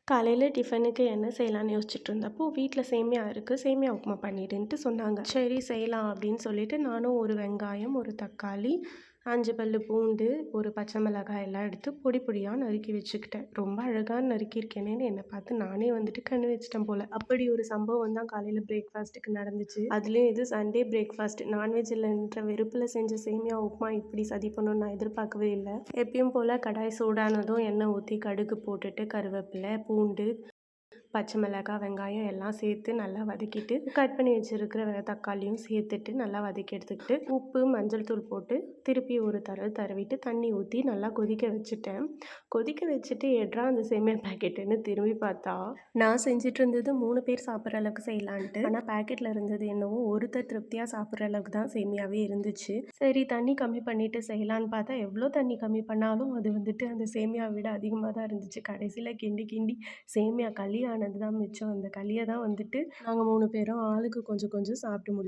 காலையில டிஃபனுக்கு என்ன செய்யலான்னு யோசிச்சுட்டு இருந்தப்போ, வீட்ல சேமியா இருக்கு. சேமியா உப்புமா பண்ணிடுன்ட்டு சொன்னாங்க. சரி செய்யலாம் அப்படின்னு சொல்லிட்டு நானும் ஒரு வெங்காயம், ஒரு தக்காளி, 5 பல்லு பூண்டு, ஒரு பச்சை மிளகாய் எல்லாம் எடுத்து பொடி பொடியா நறுக்கி வச்சுக்கிட்டேன். ரொம்ப அழகா நறுக்கியிருக்கேனேன்னு என்ன பார்த்து நானே வந்துட்டு கண்ணு வச்சுட்டேன் போல. அப்படி ஒரு சம்பவம் தான் காலையில பிரேக்ஃபாஸ்ட்டுக்கு நடந்துச்சு. அதுலயும் இது சண்டே பிரேக்ஃபாஸ்ட். நான்வெஜ் இல்லைன்ற வெறுப்புல செஞ்ச சேமியா உப்புமா இப்படி சதி பண்ணும்னு நான் எதிர்பார்க்கவே இல்ல. எப்பயும் போல கடாய் சூடானதும் எண்ணெய் ஊத்தி கடுகு போட்டுட்டு கருவேப்பிலை, பூண்டு, பச்சை மிளகாய், வெங்காயம் எல்லாம் சேர்த்து நல்லா வதக்கிட்டு, கட் பண்ணி வச்சிருக்கிற தக்காளியும் சேர்த்துட்டு நல்லா வதக்கி எடுத்துக்கிட்டு, உப்பு, மஞ்சள் தூள் போட்டு திருப்பி ஒரு தடவை தடவிட்டு தண்ணி ஊத்தி நல்லா கொதிக்க வச்சுட்டேன். கொதிக்க வச்சுட்டு எட்றா அந்த சேமியா பாக்கெட்டுன்னு திரும்பி பார்த்தா, நான் செஞ்சுட்டு இருந்தது 3 பேர் சாப்பிட்ற அளவுக்கு செய்யலான்ட்டு. ஆனா பாக்கெட்ல இருந்தது என்னவோ ஒருத்தர் திருப்தியா சாப்பிட்ற அளவுக்கு தான் சேமியாவே இருந்துச்சு. சரி தண்ணி கம்மி பண்ணிட்டு செய்யலான்னு பார்த்தா, எவ்வளோ தண்ணி கம்மி பண்ணாலும் அது வந்துட்டு அந்த சேமியாவை விட அதிகமா தான் இருந்துச்சு. கடைசியில கிண்டி கிண்டி சேமியா களி ஆனது தான் மிச்சம். அந்த களிய தான் வந்துட்டு நாங்க 3 பேரும் ஆளுக்கு கொஞ்சம் கொஞ்சம் சாப்பிட்டு முடிச்சோம்.